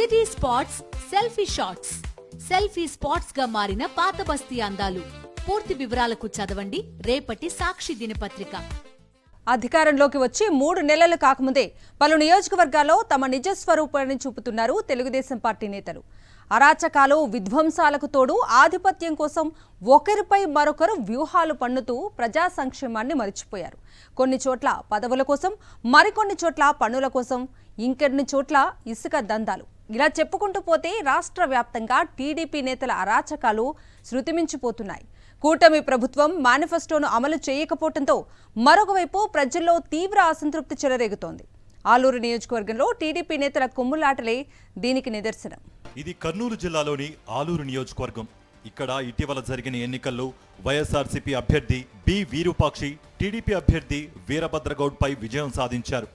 City spots selfie shots. Selfie spots గా మారిన పాత బస్తీ అందాలు. పూర్తి వివరాలకు చదవండి రేపటి సాక్షి దినపత్రిక. అధికారంలోకి వచ్చి 3 నెలలు కాకముందే పలు నియోజకవర్గాల్లో తమ నిజ స్వరూపాన్ని చూపుతున్నారు తెలుగుదేశం పార్టీ నేతలు. అరాచకాలు, విధ్వంసాలకు తోడు ఆధిపత్యం కోసం ఒకరిపై మరొకరు వ్యూహాలు పన్నుతూ ప్రజా సంక్షేమాన్ని మరిచిపోయారు. కొన్ని చోట్ల పదవుల కోసం, మరికొన్ని చోట్ల పన్నుల కోసం, ఇంకెన్ని చోట్ల ఇసుక దందాలు. ఇలా చెప్పుకుంటూ పోతే రాష్ట్ర వ్యాప్తంగా టీడీపీ నేతల అరాచకాలు శృతిమించిపోతున్నాయి. కూటమి ప్రభుత్వం మేనిఫెస్టోను అమలు చేయకపోవడంతో మరొకవైపు ప్రజల్లో తీవ్ర అసంతృప్తి చెలరేగుతోంది. ఆలూరు నియోజకవర్గంలో టీడీపీ నేతల కొమ్ములాటలే దీనికి నిదర్శనం. ఇది కర్నూలు జిల్లాలోని ఆలూరు నియోజకవర్గం. ఇక్కడ ఇటీవల జరిగిన ఎన్నికల్లో వైఎస్ఆర్సీపీ అభ్యర్థి బి వీరూపాక్షి టీడీపీ అభ్యర్థి వీరభద్రగౌడ్ పై విజయం సాధించారు.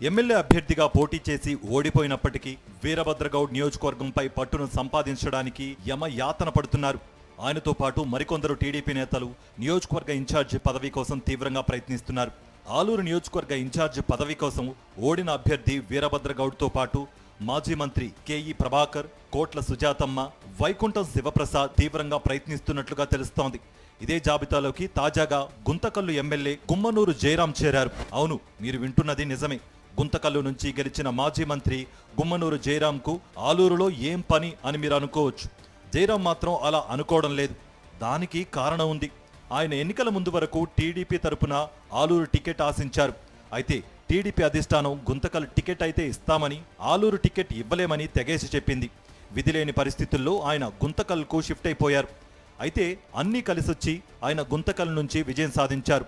ఎమ్మెల్యే అభ్యర్థిగా పోటీ చేసి ఓడిపోయినప్పటికీ వీరభద్రగౌడ్ నియోజకవర్గంపై పట్టును సంపాదించడానికి యమయాతన పడుతున్నారు. ఆయనతో పాటు మరికొందరు టీడీపీ నేతలు నియోజకవర్గ ఇన్ఛార్జి పదవి కోసం తీవ్రంగా ప్రయత్నిస్తున్నారు. ఆలూరు నియోజకవర్గ ఇన్ఛార్జి పదవి కోసం ఓడిన అభ్యర్థి వీరభద్రగౌడ్తో పాటు మాజీ మంత్రి కేఈ ప్రభాకర్, కోట్ల సుజాతమ్మ, వైకుంఠం శివప్రసాద్ తీవ్రంగా ప్రయత్నిస్తున్నట్లుగా తెలుస్తోంది. ఇదే జాబితాలోకి తాజాగా గుంతకల్లు ఎమ్మెల్యే గుమ్మనూరు జయరాం చేరారు. అవును, మీరు వింటున్నది నిజమే. గుంతకల్లు నుంచి గెలిచిన మాజీ మంత్రి గుమ్మనూరు జయరాంకు ఆలూరులో ఏం పని అని మీరు అనుకోవచ్చు. జయరాం మాత్రం అలా అనుకోవడం లేదు. దానికి కారణం ఉంది. ఆయన ఎన్నికల ముందు వరకు టీడీపీ తరపున ఆలూరు టికెట్ ఆశించారు. అయితే టీడీపీ అధిష్టానం గుంతకల్ టికెట్ అయితే ఇస్తామని, ఆలూరు టికెట్ ఇవ్వలేమని తెగేసి చెప్పింది. విధిలేని పరిస్థితుల్లో ఆయన గుంతకల్కు షిఫ్ట్ అయిపోయారు. అయితే అన్నీ కలిసొచ్చి ఆయన గుంతకల్ నుంచి విజయం సాధించారు.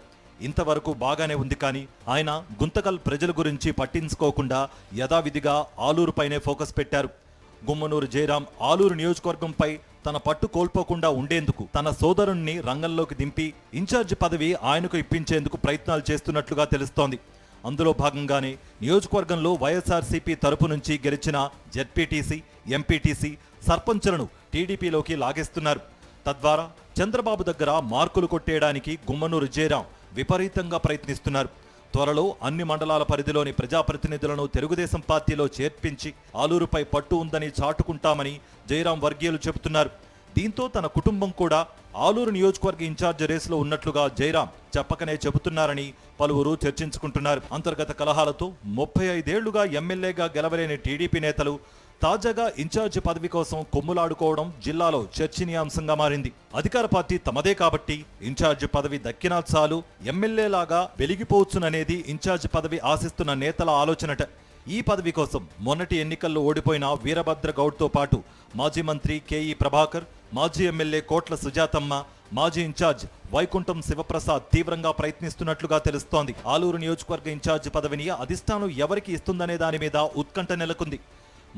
ఇంతవరకు బాగానే ఉంది. కానీ ఆయన గుంతకల్ ప్రజల గురించి పట్టించుకోకుండా యథావిధిగా ఆలూరుపైనే ఫోకస్ పెట్టారు. గుమ్మనూరు జయరాం ఆలూరు నియోజకవర్గంపై తన పట్టు కోల్పోకుండా ఉండేందుకు తన సోదరుణ్ణి రంగంలోకి దింపి ఇన్ఛార్జి పదవి ఆయనకు ఇప్పించేందుకు ప్రయత్నాలు చేస్తున్నట్లుగా తెలుస్తోంది. అందులో భాగంగానే నియోజకవర్గంలో వైఎస్ఆర్సీపీ తరపు నుంచి గెలిచిన జెడ్పీటీసీ, ఎంపీటీసీ, సర్పంచులను టీడీపీలోకి లాగేస్తున్నారు. తద్వారా చంద్రబాబు దగ్గర మార్కులు కొట్టేయడానికి గుమ్మనూరు జయరాం విపరీతంగా ప్రయత్నిస్తున్నారు. త్వరలో అన్ని మండలాల పరిధిలోని ప్రజాప్రతినిధులను తెలుగుదేశం పార్టీలో చేర్పించి ఆలూరుపై పట్టు ఉందని చాటుకుంటామని జయరాం వర్గీయులు చెబుతున్నారు. దీంతో తన కుటుంబం కూడా ఆలూరు నియోజకవర్గ ఇన్ఛార్జ్ రేసులో ఉన్నట్లుగా జయరాం చెప్పకనే చెబుతున్నారని పలువురు చర్చించుకుంటున్నారు. అంతర్గత కలహాలతో 35 ఏళ్లుగా ఎమ్మెల్యేగా గెలవలేని టీడీపీ నేతలు తాజాగా ఇన్ఛార్జి పదవి కోసం కొమ్ములాడుకోవడం జిల్లాలో చర్చనీయాంశంగా మారింది. అధికార పార్టీ తమదే కాబట్టి ఇన్ఛార్జి పదవి దక్కినా చాలు, ఎమ్మెల్యేలాగా వెలిగిపోవచ్చుననేది ఇన్ఛార్జి పదవి ఆశిస్తున్న నేతల ఆలోచనట. ఈ పదవి కోసం మొన్నటి ఎన్నికల్లో ఓడిపోయిన వీరభద్రగౌడ్తో పాటు మాజీ మంత్రి కేఈ ప్రభాకర్, మాజీ ఎమ్మెల్యే కోట్ల సుజాతమ్మ, మాజీ ఇన్ఛార్జ్ వైకుంఠం శివప్రసాద్ తీవ్రంగా ప్రయత్నిస్తున్నట్లుగా తెలుస్తోంది. ఆలూరు నియోజకవర్గ ఇన్ఛార్జి పదవిని అధిష్టానం ఎవరికి ఇస్తుందనే దాని మీద ఉత్కంఠ నెలకొంది.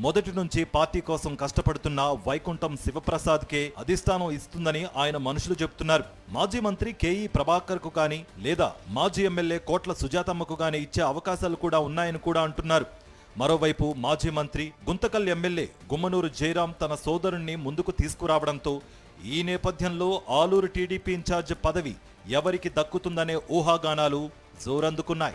మొదటి నుంచి పార్టీ కోసం కష్టపడుతున్న వైకుంఠం శివప్రసాద్కే అధిష్టానం ఇస్తుందని ఆయన మనుషులు చెబుతున్నారు. మాజీ మంత్రి కేఈ ప్రభాకర్కు కానీ లేదా మాజీ ఎమ్మెల్యే కోట్ల సుజాతమ్మకు కానీ ఇచ్చే అవకాశాలు కూడా ఉన్నాయని కూడా అంటున్నారు. మరోవైపు మాజీ మంత్రి గుంతకల్ ఎమ్మెల్యే గుమ్మనూరు జయరాం తన సోదరుణ్ణి ముందుకు తీసుకురావడంతో ఈ నేపథ్యంలో ఆలూరు టీడీపీ ఇన్ఛార్జ్ పదవి ఎవరికి దక్కుతుందనే ఊహాగానాలు జోరందుకున్నాయి.